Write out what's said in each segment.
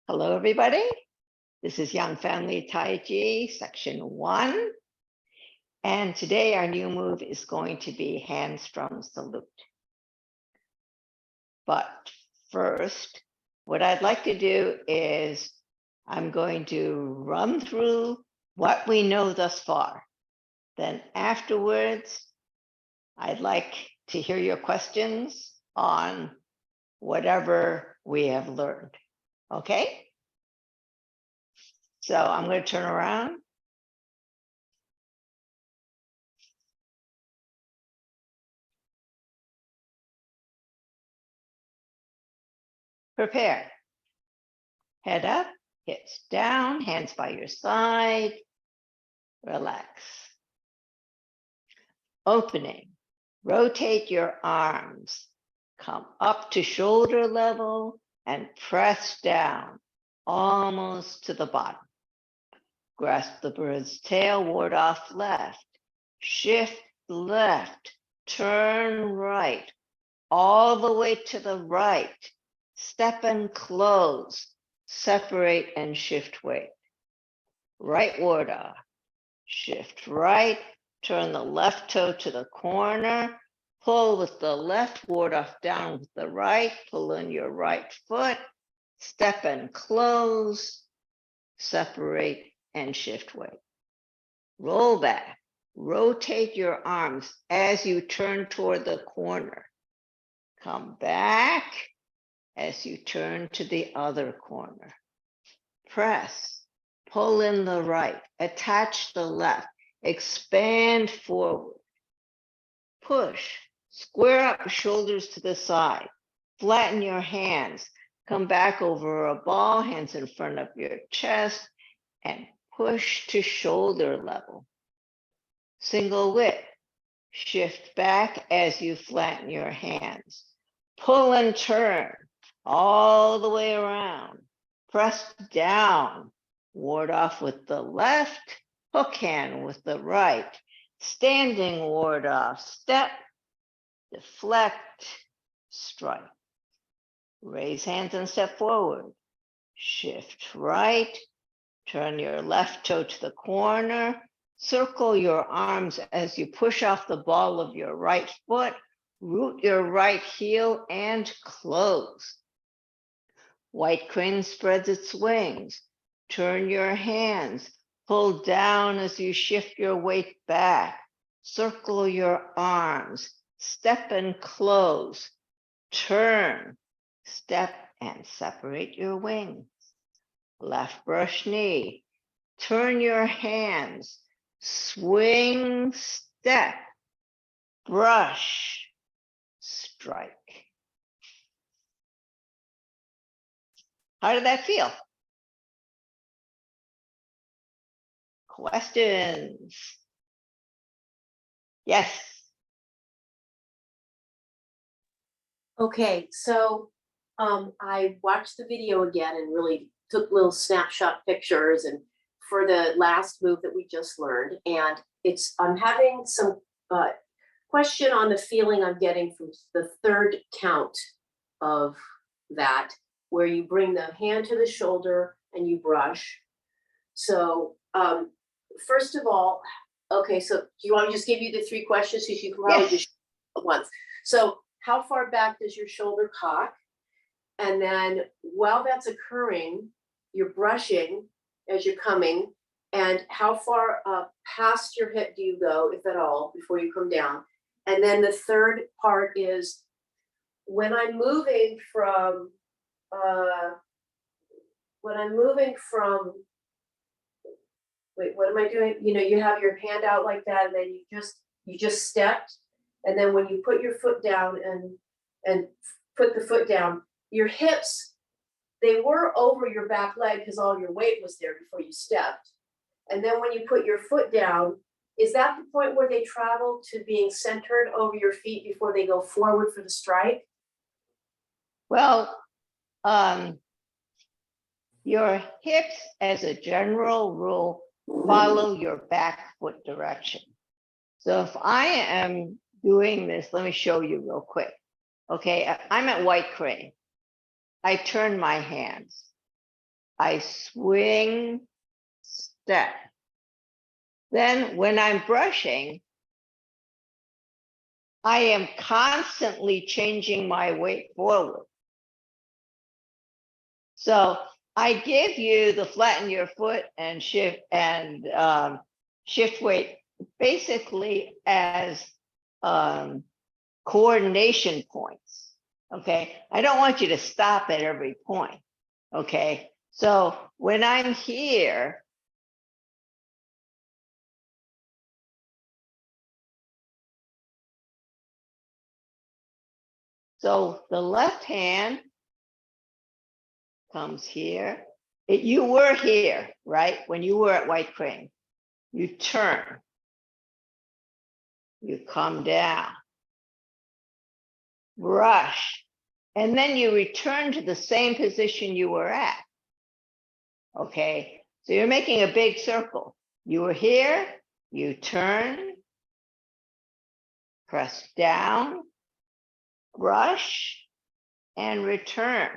Hello, everybody. This is Young Family Tai Chi, section 1. And today our new move is going to be hand strums the lute. But first, what I'd like to do is I'm going to run through what we know thus far. Then afterwards, I'd like to hear your questions on whatever we have learned. Okay? So I'm going to turn around. Prepare. Head up, hips down, hands by your side. Relax. Opening. Rotate your arms. Come up to shoulder level and press down, almost to the bottom. Grasp the bird's tail, ward off left. Shift left, turn right, all the way to the right. Step and close, separate and shift weight. Right ward off, shift right, turn the left toe to the corner, pull with the left, ward off down with the right, pull in your right foot, step and close, separate and shift weight. Roll back, rotate your arms as you turn toward the corner. Come back as you turn to the other corner. Press, pull in the right, attach the left, expand forward. Push, square up shoulders to the side, flatten your hands, come back over a ball, hands in front of your chest, and push to shoulder level. Single whip, shift back as you flatten your hands. Pull and turn all the way around. Press down, ward off with the left, hook hand with the right. Standing ward off, step, deflect, strike. Raise hands and step forward. Shift right, turn your left toe to the corner. Circle your arms as you push off the ball of your right foot. Root your right heel and close. White crane spreads its wings. Turn your hands. Pull down as you shift your weight back. Circle your arms. Step and close. Turn. Step and separate your wings. Left brush knee. Turn your hands. Swing, step. Brush. Strike. How did that feel? Questions? Yes. Okay, so I watched the video again and really took little snapshot pictures and for the last move that we just learned. And I'm having some question on the feeling I'm getting from the third count of that, where you bring the hand to the shoulder and you brush. So first of all, okay, so do you want me to just give you the 3 questions because you can probably just at once. So how far back does your shoulder cock? And then while that's occurring, you're brushing as you're coming. And how far past your hip do you go, if at all, before you come down? And then the third part is when I'm moving from, wait, what am I doing? You know, you have your hand out like that, and then you just stepped. And then when you put your foot down and put the foot down, your hips, they were over your back leg because all your weight was there before you stepped. And then when you put your foot down, is that the point where they travel to being centered over your feet before they go forward for the strike? Well, your hips, as a general rule, follow your back foot direction. So if I am doing this, let me show you real quick. Okay, I'm at white crane. I turn my hands. I swing, step. Then when I'm brushing, I am constantly changing my weight forward. So I give you the flatten your foot and shift weight basically as coordination points. Okay, I don't want you to stop at every point. Okay, so when I'm here, so the left hand comes here. You were here, right? When you were at White Crane, you turn, you come down, brush, and then you return to the same position you were at. Okay, so you're making a big circle. You were here, you turn, press down, brush, and return.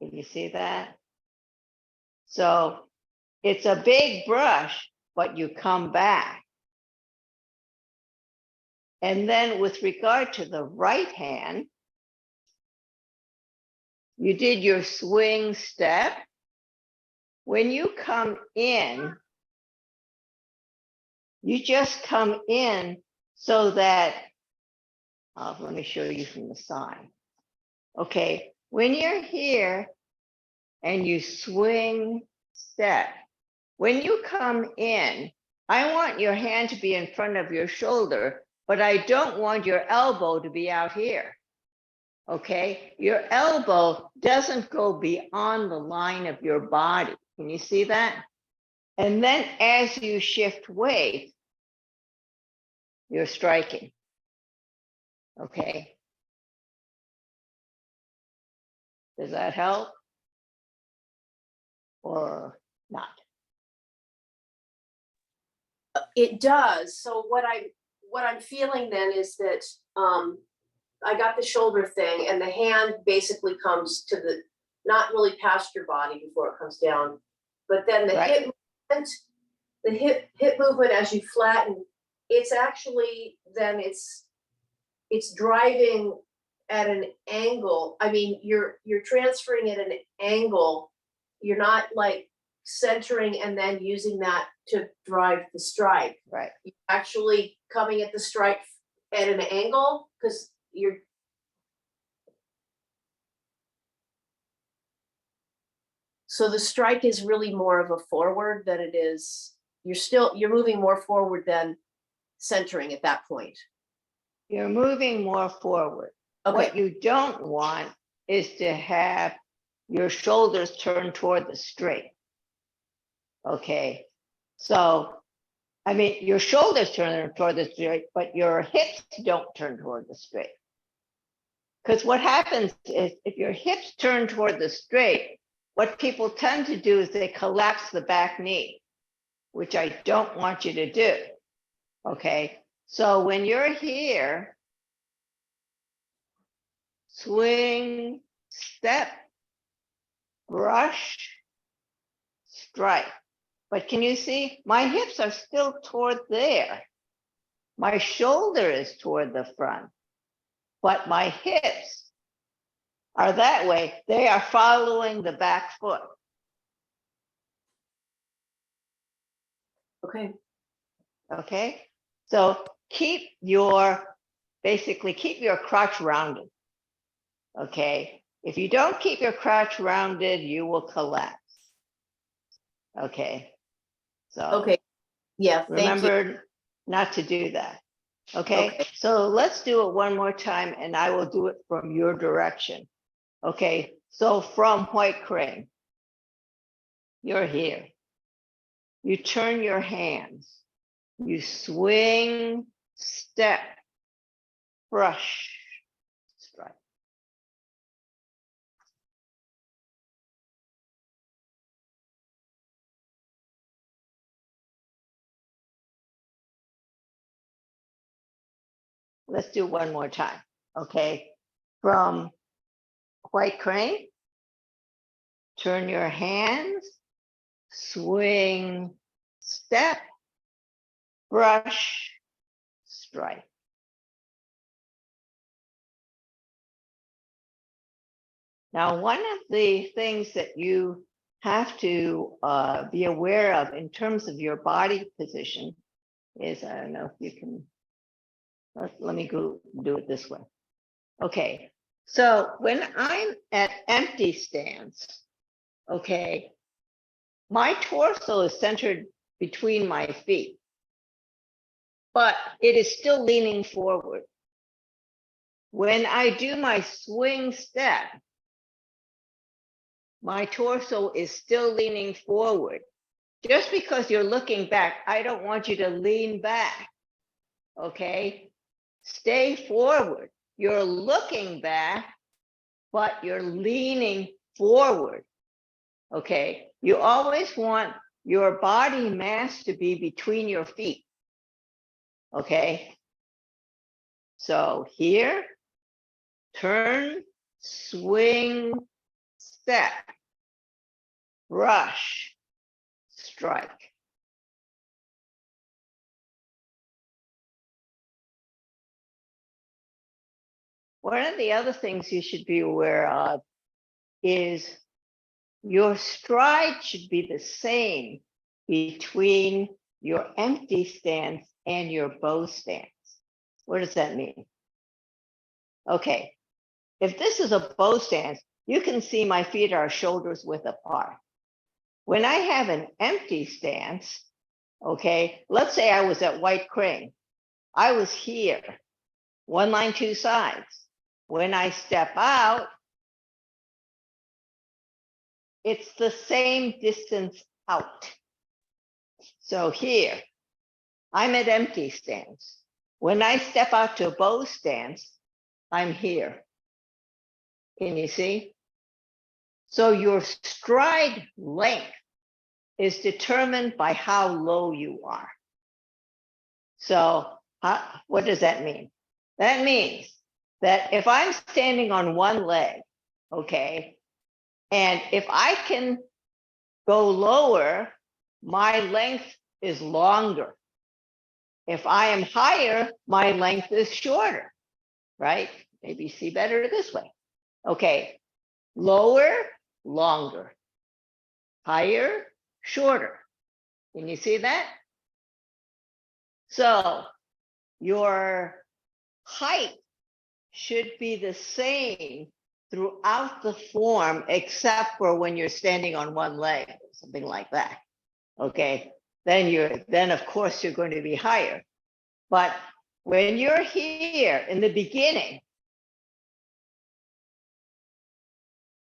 Can you see that? So it's a big brush, but you come back. And then with regard to the right hand, you did your swing step. When you come in, you just come in so that, let me show you from the side. Okay, when you're here and you swing step, when you come in, I want your hand to be in front of your shoulder, but I don't want your elbow to be out here. Okay, your elbow doesn't go beyond the line of your body. Can you see that? And then as you shift weight, you're striking. Okay. Does that help? Or not? It does. So what I'm feeling then is that I got the shoulder thing, and the hand basically comes to the not really past your body before it comes down, but then the Right. hip movement, the hip movement as you flatten, it's actually then it's driving at an angle. I mean, you're transferring at an angle. You're not like centering and then using that to drive the strike. Right. You're actually coming at the strike at an angle because you're. So the strike is really more of a forward than it is. You're moving more forward than centering at that point. You're moving more forward. Okay. What you don't want is to have your shoulders turn toward the straight. Okay. So, I mean, your shoulders turn toward the straight, but your hips don't turn toward the straight. Because what happens is if your hips turn toward the straight, what people tend to do is they collapse the back knee, which I don't want you to do. Okay. So when you're here, swing, step, brush, strike. But can you see my hips are still toward there? My shoulder is toward the front, but my hips are that way. They are following the back foot. Okay. Okay. So basically keep your crotch rounded. Okay. If you don't keep your crotch rounded, you will collapse. Okay. So Okay. Yeah. remember not to do that. Okay. So let's do it one more time and I will do it from your direction. Okay. So from White Crane, you're here. You turn your hands. You swing, step, brush, strike. Let's do one more time. Okay. From White Crane, turn your hands, swing, step, brush, strike. Now, one of the things that you have to be aware of in terms of your body position is, I don't know if you can, let me go do it this way. Okay, so when I'm at empty stance, okay, my torso is centered between my feet, but it is still leaning forward. When I do my swing step, my torso is still leaning forward. Just because you're looking back, I don't want you to lean back, okay? Stay forward. You're looking back, but you're leaning forward, okay? You always want your body mass to be between your feet, okay? So here, turn, swing, step, brush, strike. One of the other things you should be aware of is your stride should be the same between your empty stance and your bow stance. What does that mean? Okay, if this is a bow stance, you can see my feet are shoulders width apart. When I have an empty stance, okay, let's say I was at white crane. I was here, one line, two sides. When I step out, it's the same distance out. So here, I'm at empty stance. When I step out to a bow stance, I'm here. Can you see? So your stride length is determined by how low you are. So what does that mean? That means that if I'm standing on one leg, okay, and if I can go lower, my length is longer. If I am higher, my length is shorter, right? Maybe see better this way. Okay, lower, longer, higher, shorter. Can you see that? So your height should be the same throughout the form, except for when you're standing on one leg, or something like that. Okay, then of course you're going to be higher. But when you're here in the beginning,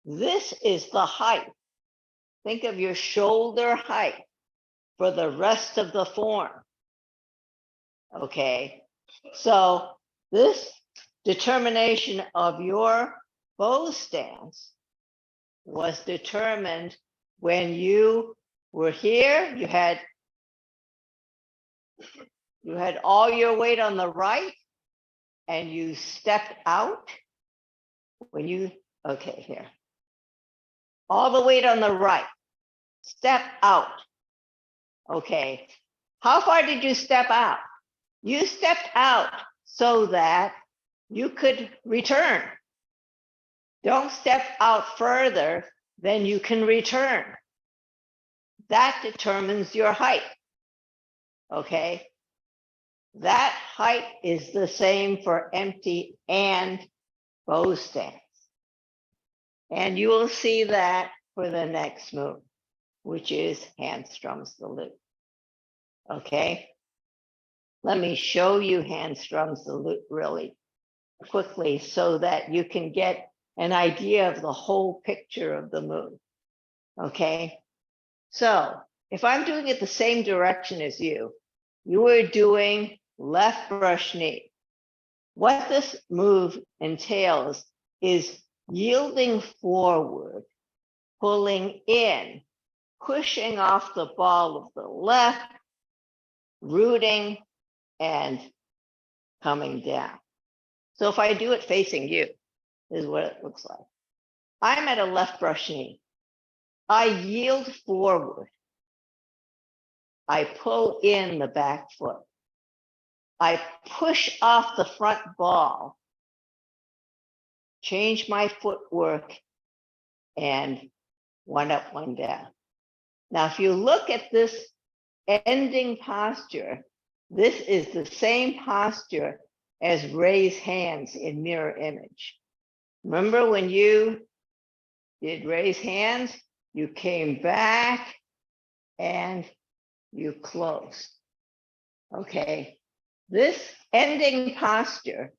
this is the height. Think of your shoulder height for the rest of the form. Okay, so this determination of your bow stance was determined when you were here. You had all your weight on the right, and you stepped out when you, okay, here. All the weight on the right, step out. Okay, how far did you step out? You stepped out so that you could return. Don't step out further than you can return. That determines your height. Okay, that height is the same for empty and bow stance. And you will see that for the next move, which is hand strums the lute. Okay, let me show you hand strums the lute really quickly so that you can get an idea of the whole picture of the move. Okay, so if I'm doing it the same direction as you, you are doing left brush knee. What this move entails is yielding forward, pulling in, pushing off the ball of the left, rooting, and coming down. So if I do it facing you, this is what it looks like. I'm at a left brush knee. I yield forward. I pull in the back foot. I push off the front ball, change my footwork, and one up, one down. Now, if you look at this ending posture, this is the same posture as raise hands in mirror image. Remember when you did raise hands, you came back and you closed. Okay, this ending posture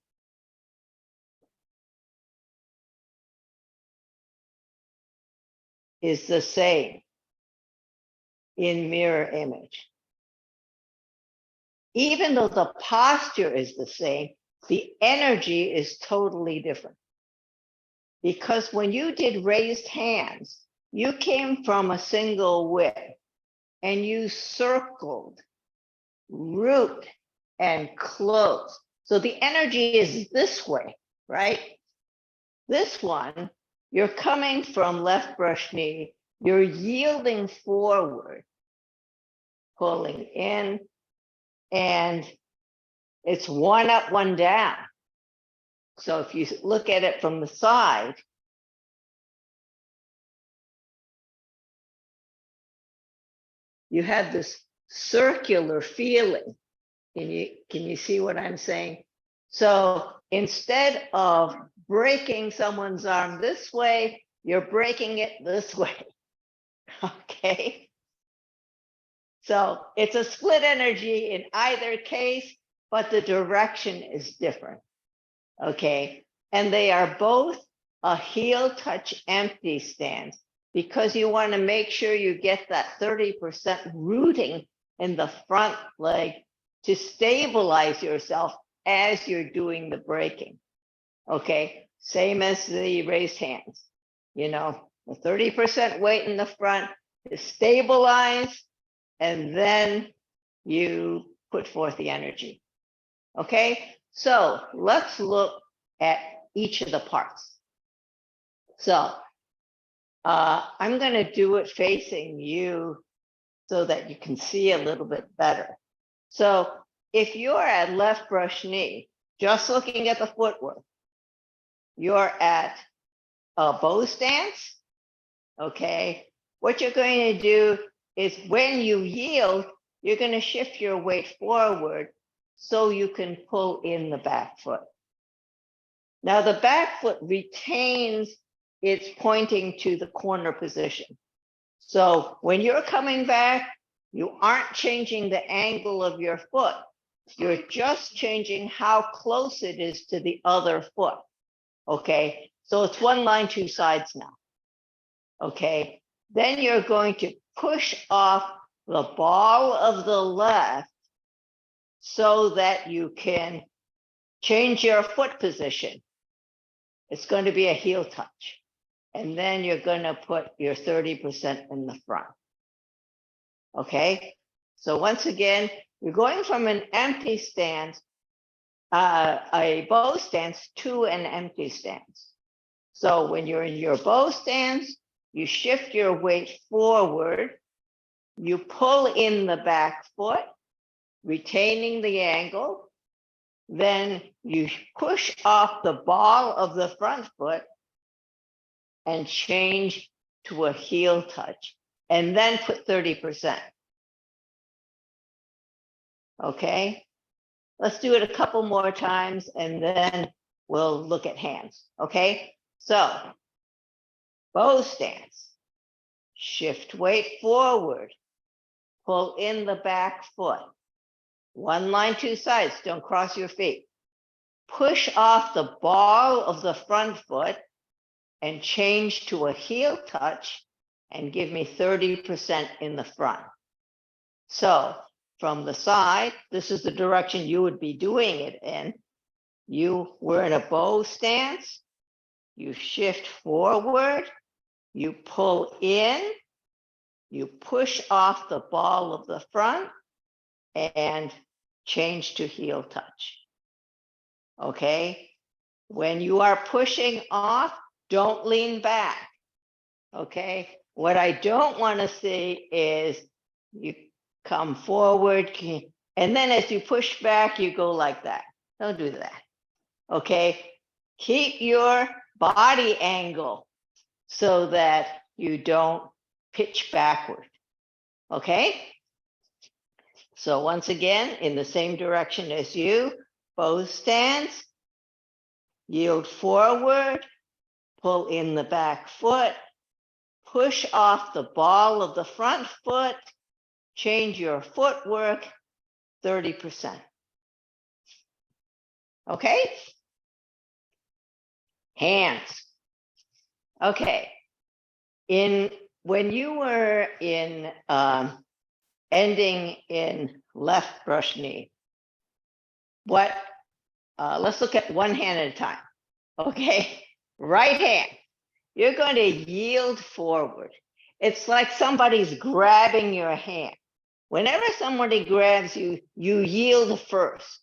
is the same in mirror image. Even though the posture is the same, the energy is totally different. Because when you did raised hands, you came from a single width and you circled, root, and close. So the energy is this way, right? This one, you're coming from left brush knee, you're yielding forward, pulling in, and it's one up, one down. So if you look at it from the side, you have this circular feeling. Can you see what I'm saying? So instead of breaking someone's arm this way, you're breaking it this way. Okay. So it's a split energy in either case, but the direction is different. Okay. And they are both a heel touch empty stance because you want to make sure you get that 30% rooting in the front leg to stabilize yourself as you're doing the breaking. Okay. Same as the raised hands. You know, the 30% weight in the front is stabilize, and then you put forth the energy. Okay, so let's look at each of the parts. So I'm going to do it facing you so that you can see a little bit better. So if you're at left brush knee, just looking at the footwork, you're at a bow stance. Okay, what you're going to do is when you yield, you're going to shift your weight forward so you can pull in the back foot. Now the back foot retains its pointing to the corner position. So when you're coming back, you aren't changing the angle of your foot. You're just changing how close it is to the other foot. Okay, so it's one line, two sides now. Okay, then you're going to push off the ball of the left so that you can change your foot position. It's going to be a heel touch. And then you're going to put your 30% in the front. Okay, so once again, you're going from an empty stance, a bow stance to an empty stance. So when you're in your bow stance, you shift your weight forward, you pull in the back foot, retaining the angle, then you push off the ball of the front foot and change to a heel touch, and then put 30%. Okay, let's do it a couple more times and then we'll look at hands. Okay, so bow stance, shift weight forward, pull in the back foot, one line, two sides, don't cross your feet. Push off the ball of the front foot and change to a heel touch and give me 30% in the front. So from the side, this is the direction you would be doing it in. You were in a bow stance, you shift forward, you pull in, you push off the ball of the front and change to heel touch. Okay, when you are pushing off, don't lean back. Okay, what I don't want to see is you come forward, and then as you push back, you go like that. Don't do that. Okay, keep your body angle so that you don't pitch backward. Okay, so once again, in the same direction as you, both stands, yield forward, pull in the back foot, push off the ball of the front foot, change your footwork 30%. Okay? Hands. Okay. When you were in ending in left brush knee, let's look at one hand at a time. Okay. Right hand. You're going to yield forward. It's like somebody's grabbing your hand. Whenever somebody grabs you, you yield first.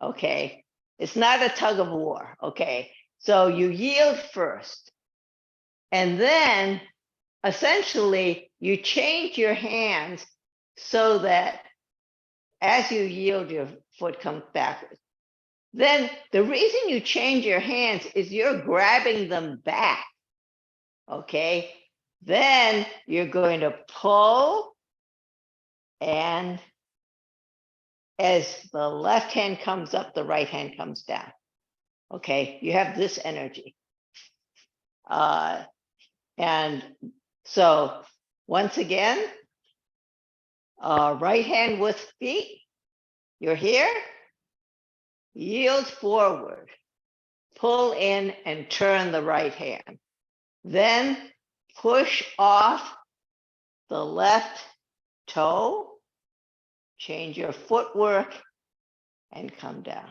Okay. It's not a tug of war. Okay. So you yield first. And then essentially you change your hands so that as you yield, your foot comes backwards. Then the reason you change your hands is you're grabbing them back. Okay. Then you're going to pull, and as the left hand comes up, the right hand comes down. Okay. You have this energy. And so once again, right hand with feet, you're here, yield forward, pull in and turn the right hand. Then push off the left toe, change your footwork, and come down.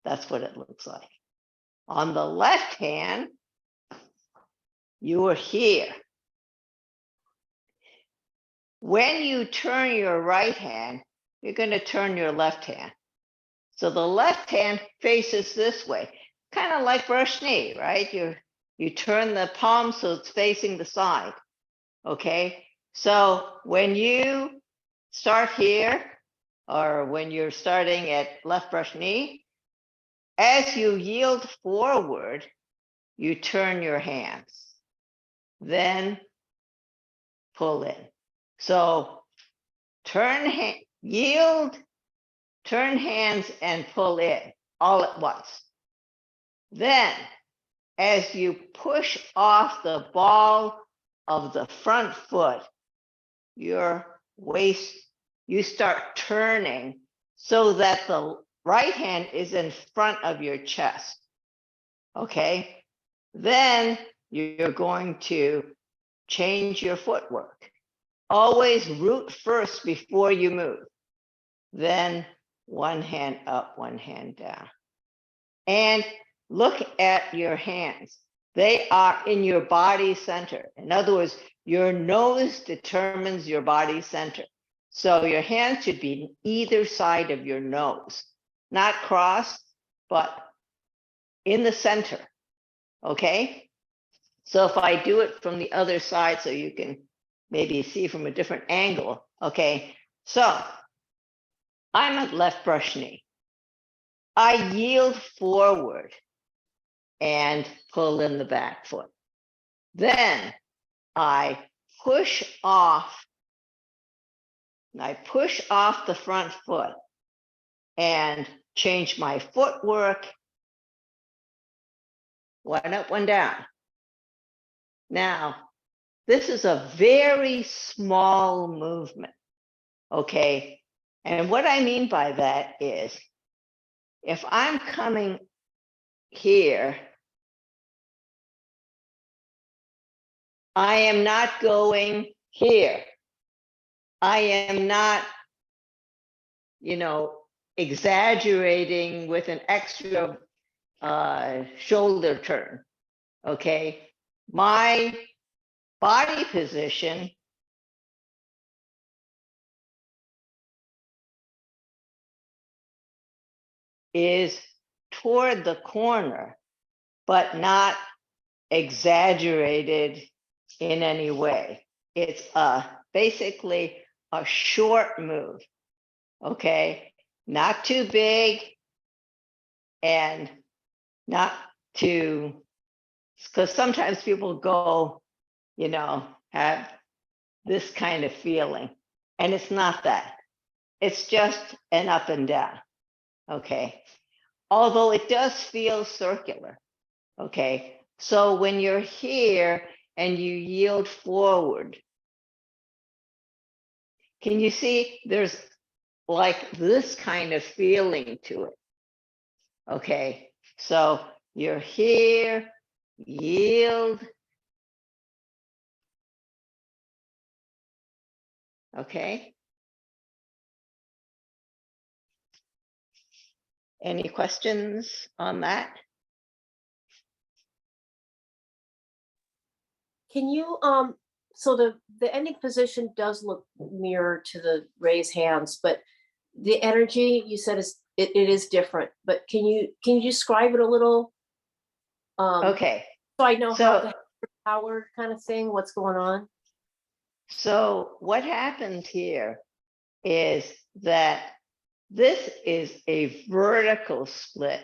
That's what it looks like. On the left hand, you are here. When you turn your right hand, you're going to turn your left hand. So the left hand faces this way, kind of like brush knee, right? You turn the palm so it's facing the side. Okay. So when you start here, or when you're starting at left brush knee, as you yield forward, you turn your hands, then pull in. So yield, turn hands, and pull in all at once. Then, as you push off the ball of the front foot, your waist, you start turning so that the right hand is in front of your chest. Okay. Then you're going to change your footwork. Always root first before you move. Then one hand up, one hand down. And look at your hands. They are in your body center. In other words, your nose determines your body center. So your hands should be either side of your nose, not crossed, but in the center. Okay. So if I do it from the other side, so you can maybe see from a different angle. Okay. So I'm at left brush knee. I yield forward and pull in the back foot. Then I push off the front foot and change my footwork, one up, one down. Now, this is a very small movement, okay? And what I mean by that is, if I'm coming here, I am not going here. I am not, exaggerating with an extra shoulder turn, okay? My body position is toward the corner, but not exaggerated in any way. It's basically a short move, okay? Not too big and not too, because sometimes people go, have this kind of feeling, and it's not that. It's just an up and down, okay? Although it does feel circular, okay? So when you're here and you yield forward, can you see there's like this kind of feeling to it? Okay, so you're here, yield. Okay. Any questions on that? Can you, so the ending position does look mirror to the raised hands, but the energy you said it is different, but can you describe it a little? Okay. So I know how So, the power kind of thing, what's going on? so what happened here is that this is a vertical split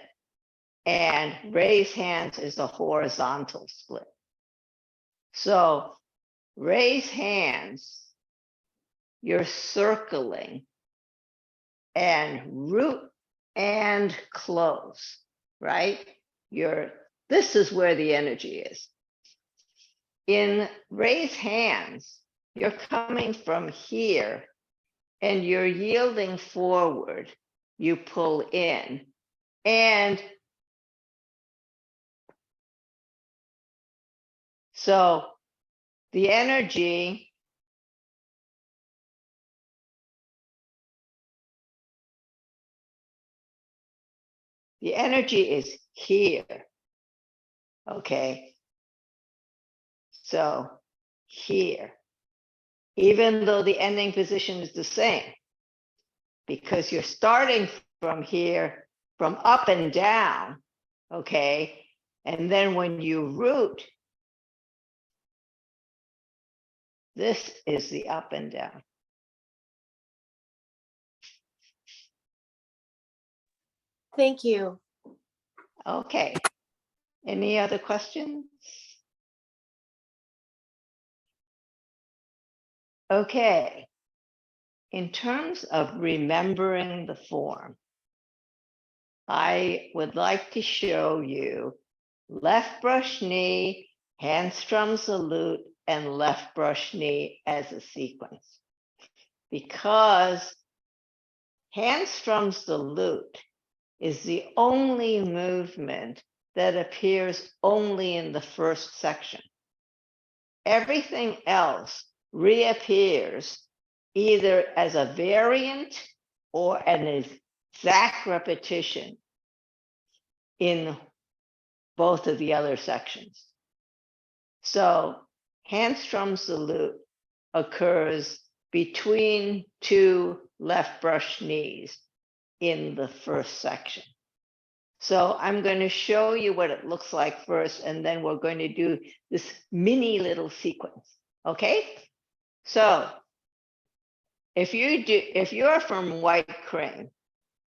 and raise hands is a horizontal split. So raise hands, you're circling and root and close, right? This is where the energy is. In raise hands, you're coming from here and you're yielding forward, you pull in, and so the energy is here, okay? So here, even though the ending position is the same, because you're starting from here, from up and down, okay? And then when you root, this is the up and down. Thank you. Okay. Any other questions? Okay. In terms of remembering the form, I would like to show you left brush knee, hand strums the lute, and left brush knee as a sequence. Because hand strums the lute is the only movement that appears only in the first section. Everything else reappears either as a variant or an exact repetition in both of the other sections. So hand strums the lute occurs between two left brush knees in the first section. So I'm going to show you what it looks like first, and then we're going to do this mini little sequence. Okay? So if you're from White Crane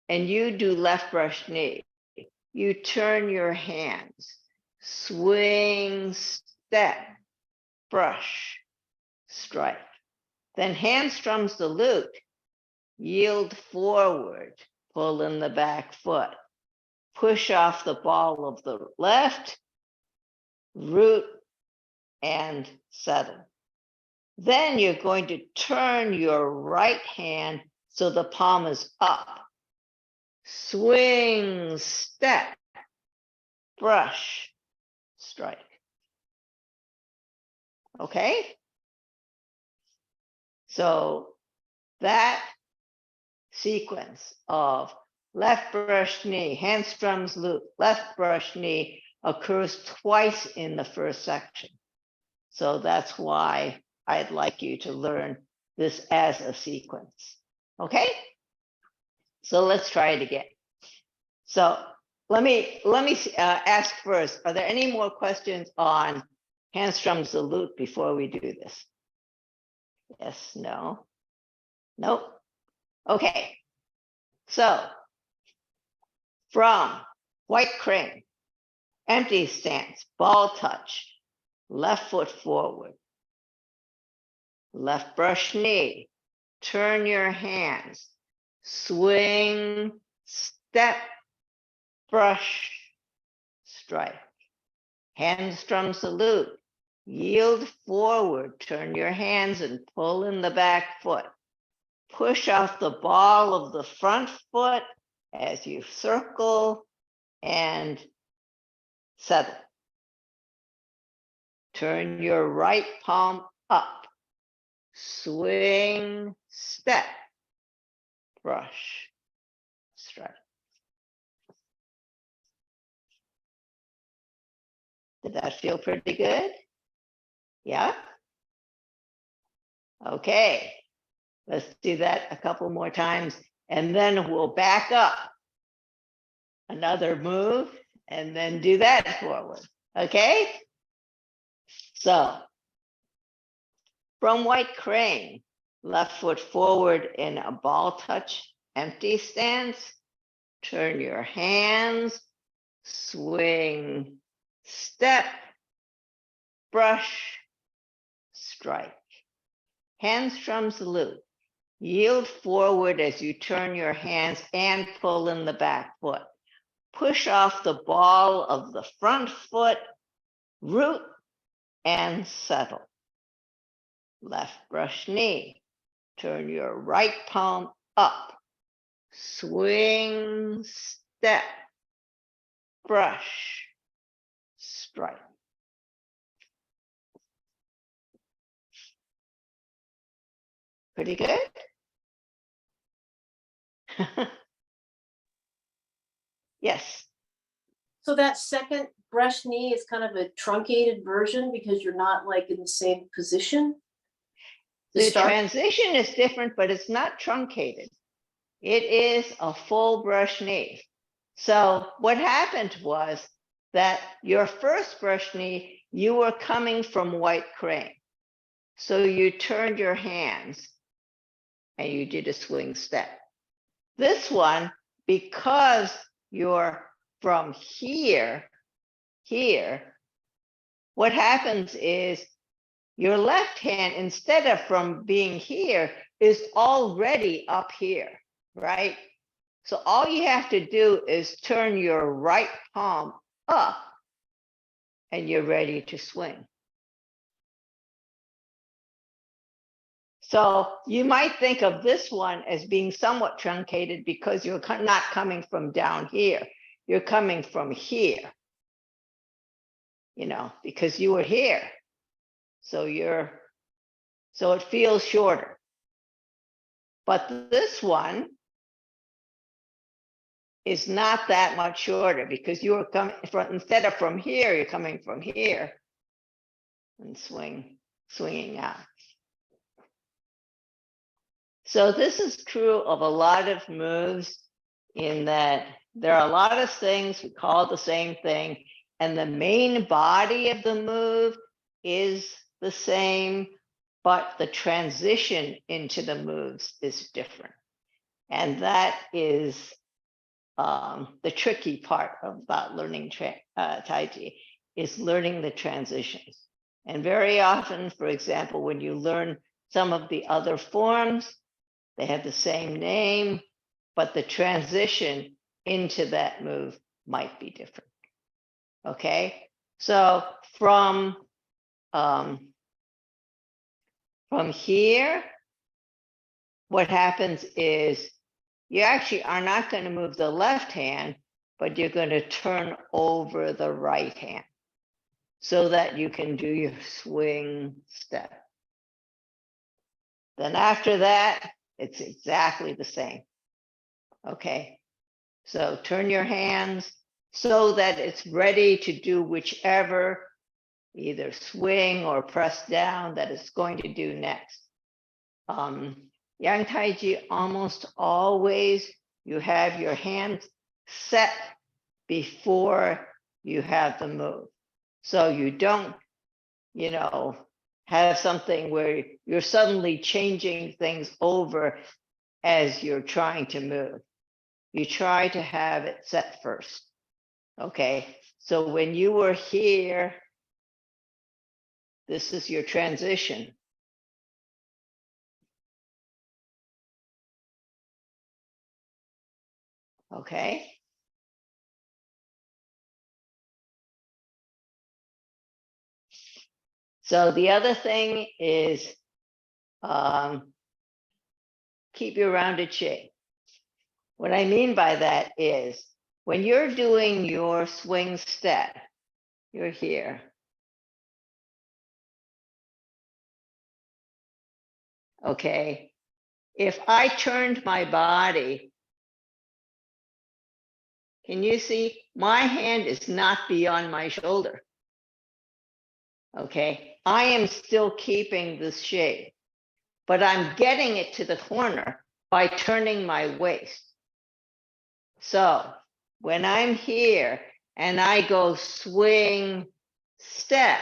and you do left brush knee, you turn your hands, swing, step, brush, strike. Then hand strums the lute, yield forward, pull in the back foot, push off the ball of the left, root, and settle. Then you're going to turn your right hand so the palm is up. Swing, step, brush, strike. Okay? So that sequence of left brush knee, hand strums lute, left brush knee occurs twice in the first section. So that's why I'd like you to learn this as a sequence. Okay? So let's try it again. So let me ask first, are there any more questions on Hand strums the lute before we do this. Yes, no, nope. Okay, so from white crane, empty stance, ball touch, left foot forward, left brush knee, turn your hands, swing, step, brush, strike. Hand strum salute, yield forward, turn your hands and pull in the back foot. Push off the ball of the front foot as you circle and settle. Turn your right palm up. Swing, step, brush, strike. Did that feel pretty good? Yeah? Okay, let's do that a couple more times and then we'll back up. Another move and then do that forward, okay? So, from white crane, left foot forward in a ball touch, empty stance, turn your hands, swing, step, brush, strike. Hand strum salute. Yield forward as you turn your hands and pull in the back foot. Push off the ball of the front foot, root, and settle. Left brush knee. Turn your right palm up. Swing, step, brush, strike. Pretty good? Yes. So that second brush knee is kind of a truncated version because you're not like in the same position. The transition is different, but it's not truncated. It is a full brush knee. So what happened was that your first brush knee, you were coming from white crane. So you turned your hands and you did a swing step. This one, because you're from here, what happens is your left hand, instead of from being here, is already up here, right? So all you have to do is turn your right palm up and you're ready to swing. So you might think of this one as being somewhat truncated because you're not coming from down here. You're coming from here, because you were here. So it feels shorter. But this one is not that much shorter because you are coming from, instead of from here, you're coming from here and swinging out. So this is true of a lot of moves in that there are a lot of things we call the same thing, and the main body of the move is the same, but the transition into the moves is different. And that is the tricky part about learning Tai Chi, is learning the transitions. And very often, for example, when you learn some of the other forms, they have the same name, but the transition into that move might be different. Okay, so from here, what happens is you actually are not going to move the left hand, but you're going to turn over the right hand so that you can do your swing step. Then after that, it's exactly the same. Okay, so turn your hands so that it's ready to do whichever, either swing or press down, that it's going to do next. Yang Tai Chi, almost always you have your hands set before you have the move. So you don't you know, have something where you're suddenly changing things over as you're trying to move. You try to have it set first. Okay, so when you were here, this is your transition. Okay. So the other thing is keep your rounded shape. What I mean by that is when you're doing your swing step, you're here. Okay. If I turned my body, can you see my hand is not beyond my shoulder? Okay. I am still keeping this shape, but I'm getting it to the corner by turning my waist. So when I'm here and I go swing step,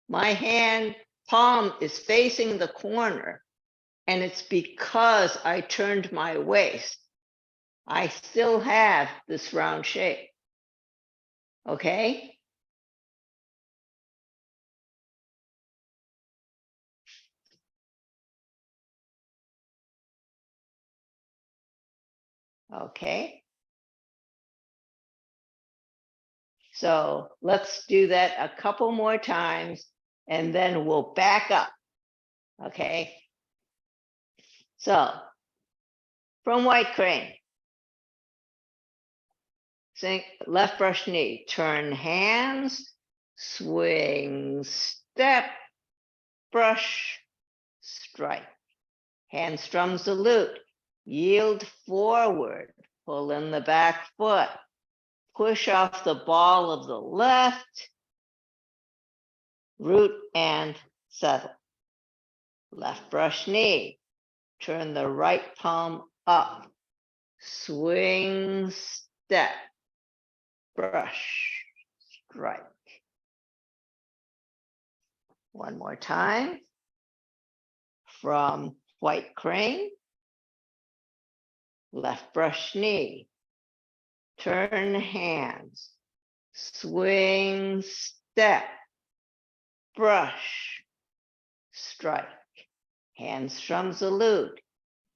my hand palm is facing the corner, and it's because I turned my waist. I still have this round shape. Okay? Okay. So let's do that a couple more times and then we'll back up. Okay. So from white crane, sink left brush knee, turn hands, swing, step, brush, strike. Hand strums the lute, yield forward, pull in the back foot, push off the ball of the left, root and settle. Left brush knee, turn the right palm up, swing, step, brush, strike. One more time. From white crane, left brush knee, turn hands, swing, step, brush, strike. Hand strums the lute,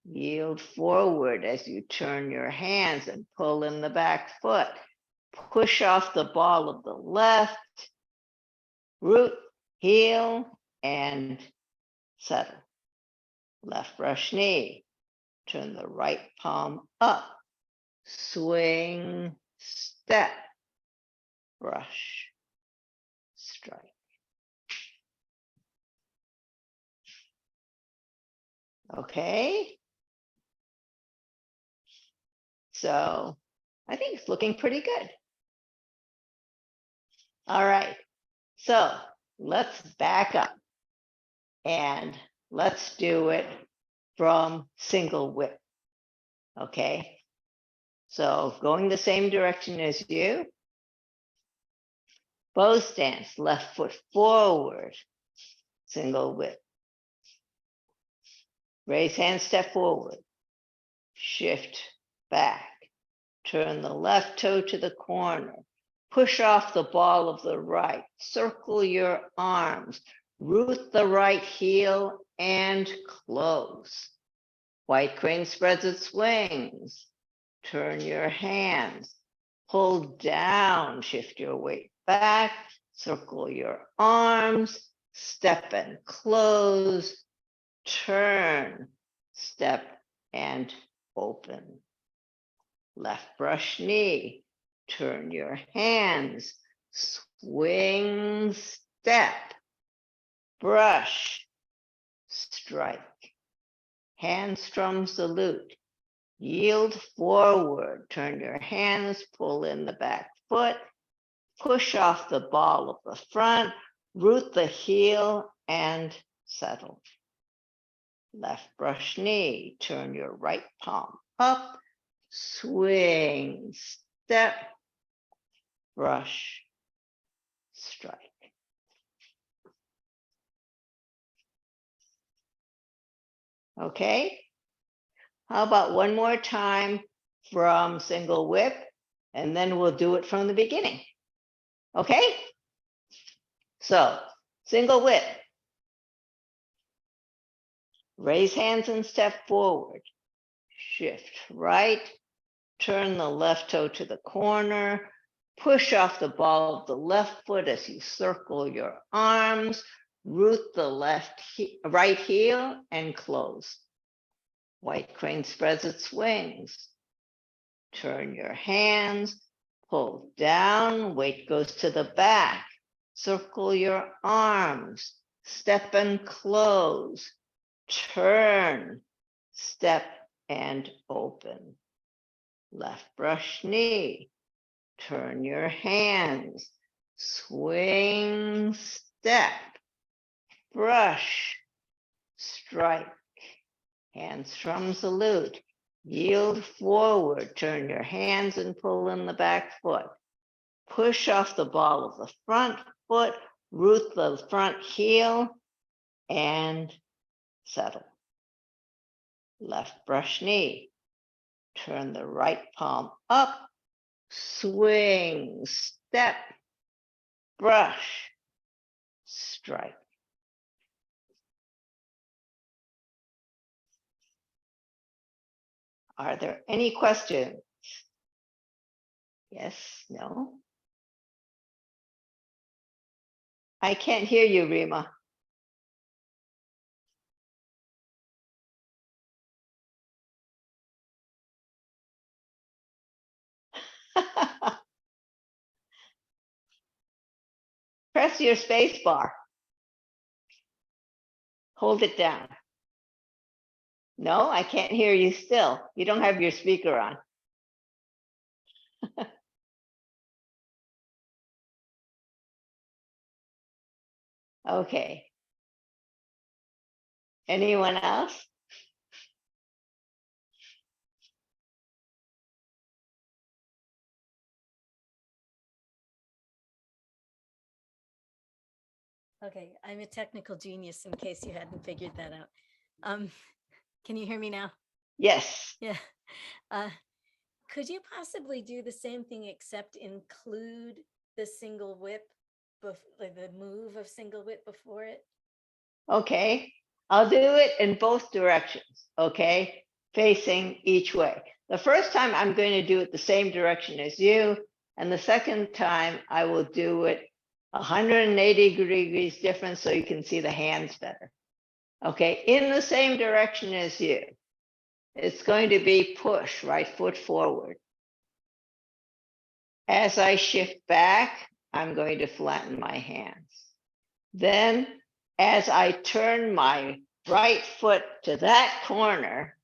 yield forward as you turn your hands and pull in the back foot. Push off the ball of the left, root, heel, and settle. Left brush knee, turn the right palm up, swing, step, brush, strike. Okay. So I think it's looking pretty good. All right. So let's back up and let's do it from single whip. Okay. So going the same direction as you. Bow stance, left foot forward, single whip. Raise hand, step forward, shift back, turn the left toe to the corner, push off the ball of the right, circle your arms, root the right heel and close. White crane spreads its wings, turn your hands, pull down, shift your weight back, circle your arms, step and close, turn, step and open. Left brush knee, turn your hands, swing, step, brush, strike. Hand strums the lute, yield forward, turn your hands, pull in the back foot, push off the ball of the front, root the heel and settle. Left brush knee, turn your right palm up, swing, step, brush, strike. Okay? How about one more time from single whip, and then we'll do it from the beginning. Okay? So, single whip. Raise hands and step forward. Shift right. Turn the left toe to the corner. Push off the ball of the left foot as you circle your arms. Root the right heel and close. White crane spreads its wings. Turn your hands, pull down, weight goes to the back. Circle your arms, step and close. Turn, step and open. Left brush knee. Turn your hands, swing, step, brush, strike. Hand strums the lute. Yield forward, turn your hands and pull in the back foot. Push off the ball of the front foot, root the front heel, and settle. Left brush knee. Turn the right palm up, swing, step, brush, strike. Are there any questions? Yes, no? I can't hear you, Rima. Press your space bar. Hold it down. No, I can't hear you still. You don't have your speaker on. Okay. Anyone else? Okay, I'm a technical genius in case you hadn't figured that out. Can you hear me now? Yes. Yeah. Could you possibly do the same thing except include the single whip, like the move of single whip before it? Okay. I'll do it in both directions. Okay. Facing each way. The first time I'm going to do it the same direction as you. And the second time I will do it 180 degrees different so you can see the hands better. Okay. In the same direction as you. It's going to be push, right foot forward. As I shift back, I'm going to flatten my hands. Then, as I turn my right foot to that corner,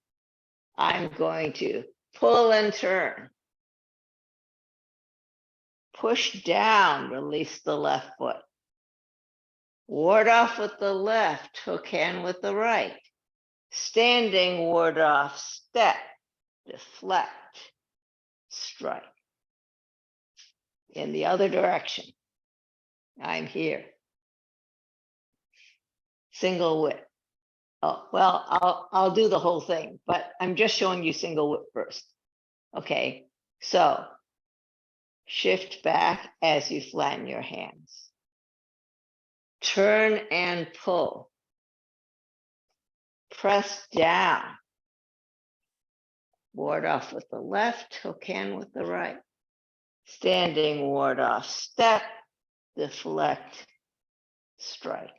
I'm going to pull and turn. Push down, release the left foot. Ward off with the left, hook hand with the right. Standing ward off, step, deflect, strike. In the other direction, I'm here. Single whip. Oh, well, I'll do the whole thing, but I'm just showing you single whip first. Okay, so shift back as you flatten your hands. Turn and pull. Press down. Ward off with the left, hook hand with the right. Standing ward off, step, deflect, strike.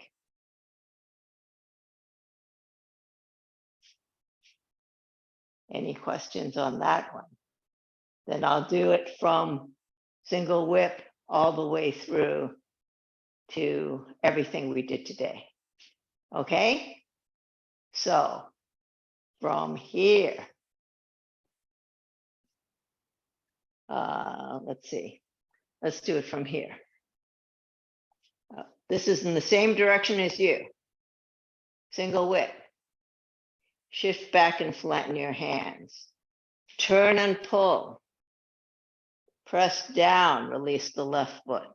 Any questions on that one? Then I'll do it from single whip all the way through to everything we did today. Okay? So from here, let's see. Let's do it from here. This is in the same direction as you. Single whip. Shift back and flatten your hands. Turn and pull. Press down, release the left foot.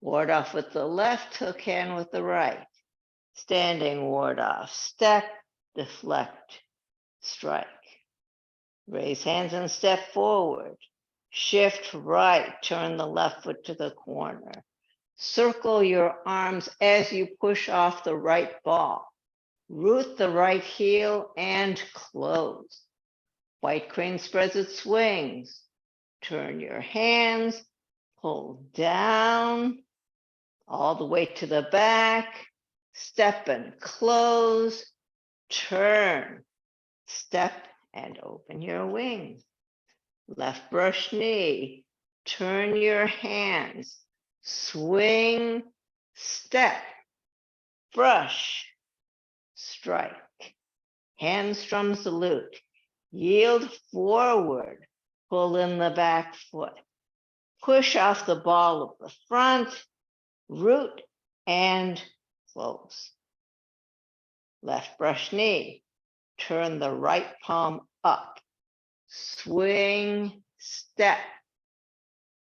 Ward off with the left, hook hand with the right. Standing ward off, step, deflect, strike. Raise hands and step forward. Shift right, turn the left foot to the corner. Circle your arms as you push off the right ball. Root the right heel and close. White crane spreads its wings. Turn your hands, pull down, all the way to the back. Step and close, turn, step and open your wings. Left brush knee, turn your hands, swing, step, brush, strike. Hand strums the lute. Yield forward, pull in the back foot. Push off the ball of the front, root and close. Left brush knee, turn the right palm up. Swing, step,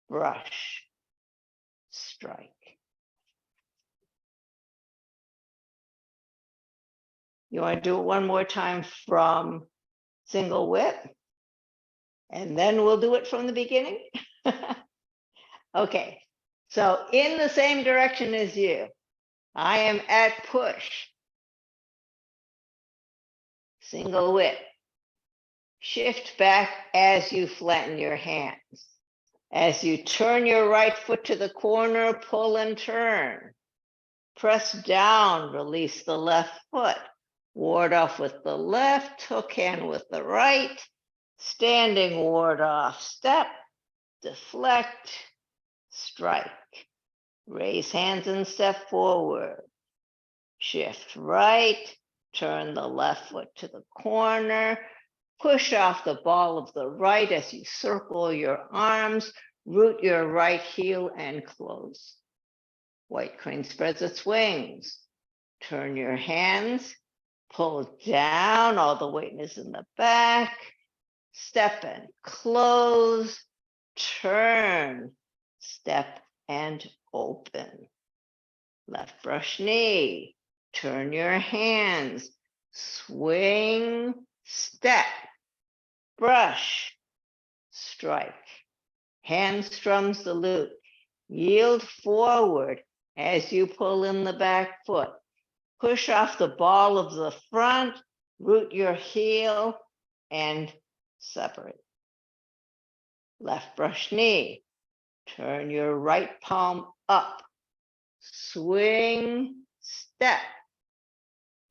brush, strike. You want to do it one more time from single whip? And then we'll do it from the beginning? Okay, so in the same direction as you, I am at push. Single whip. Shift back as you flatten your hands. As you turn your right foot to the corner, pull and turn. Press down, release the left foot. Ward off with the left, hook hand with the right. Standing ward off, step, deflect, strike. Raise hands and step forward. Shift right, turn the left foot to the corner. Push off the ball of the right as you circle your arms, root your right heel and close. White crane spreads its wings. Turn your hands, pull down, all the weight is in the back. Step and close, turn, step and open. Left brush knee, turn your hands, swing, step, brush, strike. Hand strums the lute. Yield forward as you pull in the back foot. Push off the ball of the front, root your heel, and separate. Left brush knee. Turn your right palm up. Swing, step,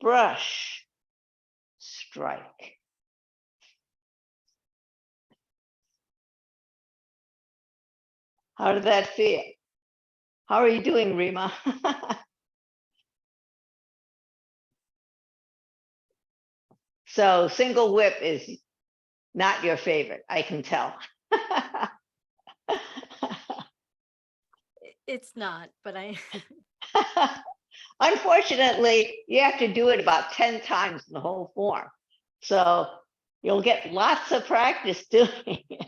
brush, strike. How did that feel? How are you doing, Rima? So single whip is not your favorite, I can tell. It's not, but I, Unfortunately, you have to do it about 10 times in the whole form. So you'll get lots of practice doing it.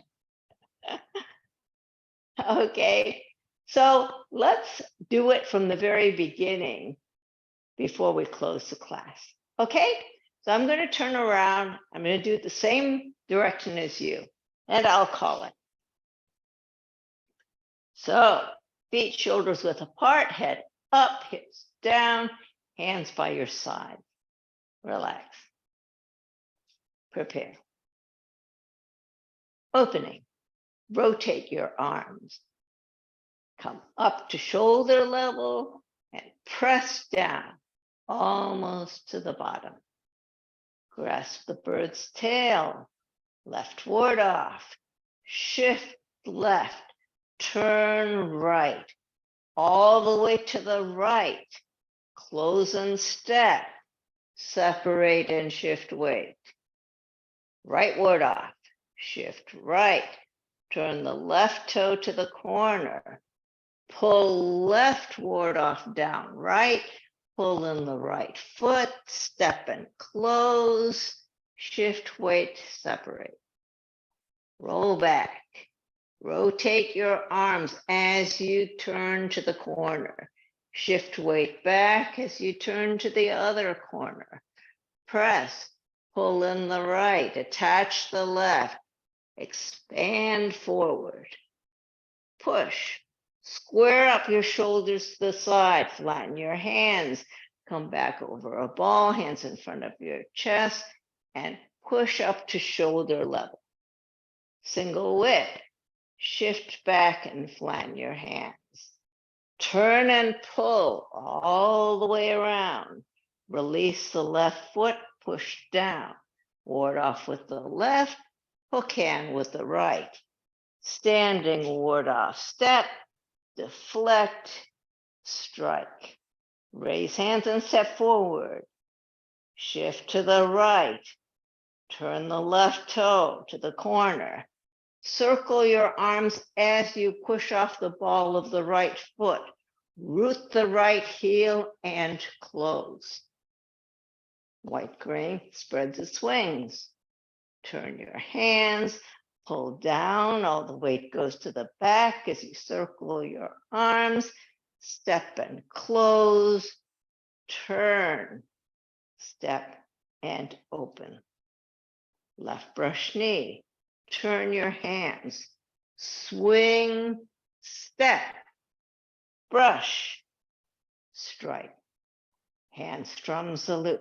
Okay, so let's do it from the very beginning before we close the class. Okay, so I'm going to turn around. I'm going to do it the same direction as you, and I'll call it. So feet, shoulders width apart, head up, hips down, hands by your side. Relax. Prepare. Opening. Rotate your arms. Come up to shoulder level and press down almost to the bottom. Grasp the bird's tail. Left ward off. Shift left. Turn right. All the way to the right. Close and step. Separate and shift weight. Right ward off. Shift right. Turn the left toe to the corner. Pull left ward off down right. Pull in the right foot. Step and close. Shift weight, separate. Roll back. Rotate your arms as you turn to the corner. Shift weight back as you turn to the other corner. press, pull in the right, attach the left, expand forward, push, square up your shoulders to the side, flatten your hands, come back over a ball, hands in front of your chest, and push up to shoulder level. Single whip, shift back and flatten your hands. Turn and pull all the way around. Release the left foot, push down. Ward off with the left, hook hand with the right. Standing ward off, step, deflect, strike. Raise hands and step forward. Shift to the right. Turn the left toe to the corner. Circle your arms as you push off the ball of the right foot. Root the right heel and close. White green spreads its wings. Turn your hands, pull down, all the weight goes to the back as you circle your arms. Step and close, turn, step and open. Left brush knee, turn your hands, swing, step, brush, strike. Hand strums the lute.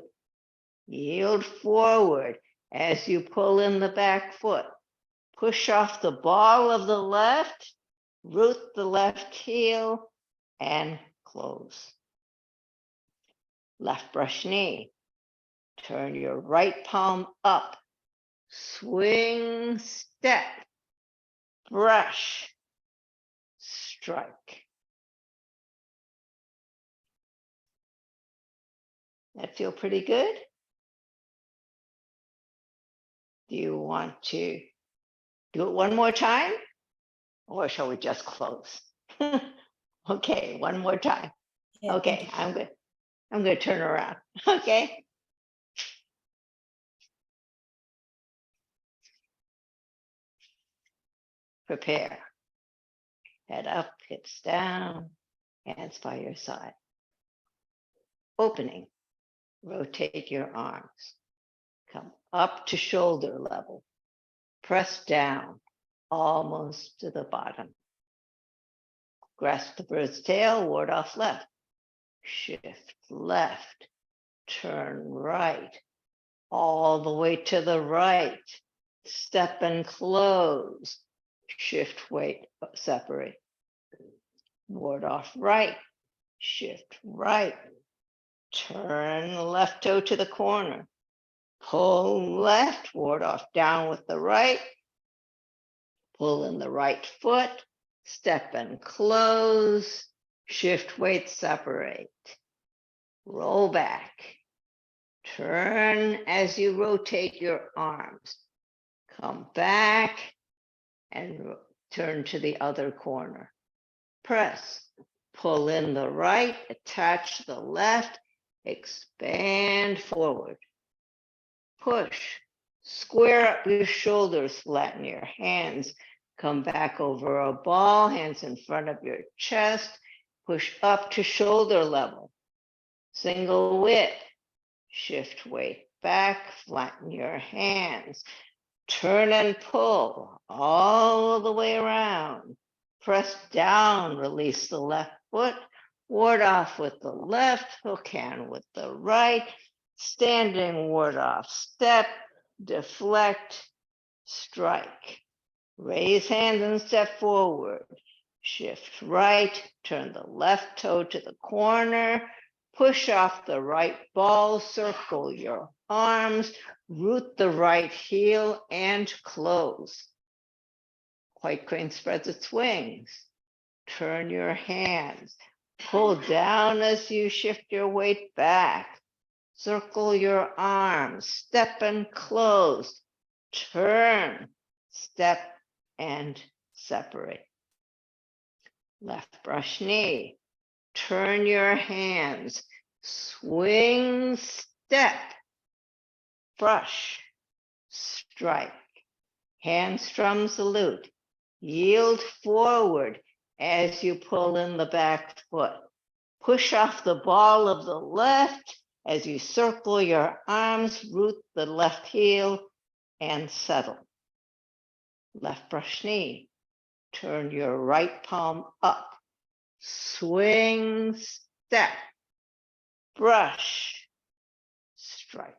Yield forward as you pull in the back foot. Push off the ball of the left, root the left heel, and close. Left brush knee. Turn your right palm up. Swing, step, brush, strike. That feel pretty good? Do you want to do it one more time? Or shall we just close? Okay, one more time. Yeah, Okay, I'm good. I'm going to turn around. Okay. Prepare. Head up, hips down, hands by your side. Opening. Rotate your arms. Come up to shoulder level. Press down almost to the bottom. Grasp the bird's tail, ward off left. Shift left. Turn right. All the way to the right. Step and close. Shift, weight, separate. Ward off right. Shift right. Turn the left toe to the corner. Pull left, ward off down with the right. Pull in the right foot. Step and close. Shift, weight, separate. Roll back. Turn as you rotate your arms. Come back and turn to the other corner. Press. Pull in the right, attach the left, expand forward. Push. Square up your shoulders, flatten your hands. Come back over a ball, hands in front of your chest. Push up to shoulder level. Single whip. Shift weight back, flatten your hands. Turn and pull all the way around. Press down, release the left foot. Ward off with the left, hook hand with the right. Standing ward off, step, deflect, strike. Raise hands and step forward. Shift right, turn the left toe to the corner. Push off the right ball, circle your arms, root the right heel, and close. White crane spreads its wings. Turn your hands. Pull down as you shift your weight back. Circle your arms. Step and close. Turn. Step and separate. Left brush knee. Turn your hands. Swing, step. Brush. Strike. Hand strums the lute. Yield forward as you pull in the back foot. Push off the ball of the left As you circle your arms, root the left heel and settle. Left brush knee. Turn your right palm up. Swing, step, brush, strike.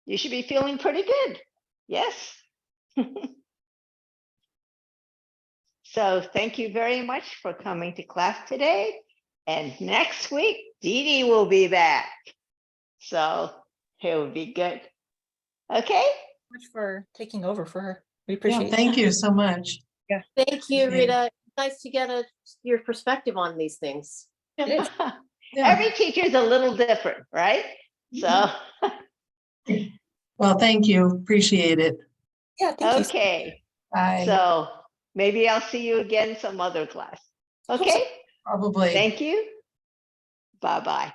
You should be feeling pretty good. Yes. So thank you very much for coming to class today. And next week, Dee Dee will be back. So it will be good. Okay. Much for taking over for her. We Yeah, appreciate it. thank you so much. Thank you, Appreciate it. Rita. Nice to get your perspective on these things. Yeah. Every teacher is a little different, right? So, Well, thank you. Appreciate it. Yeah, thank you. okay. Bye. So maybe I'll see you again some other class. Hope so. Okay. Probably. Thank you. Bye-bye.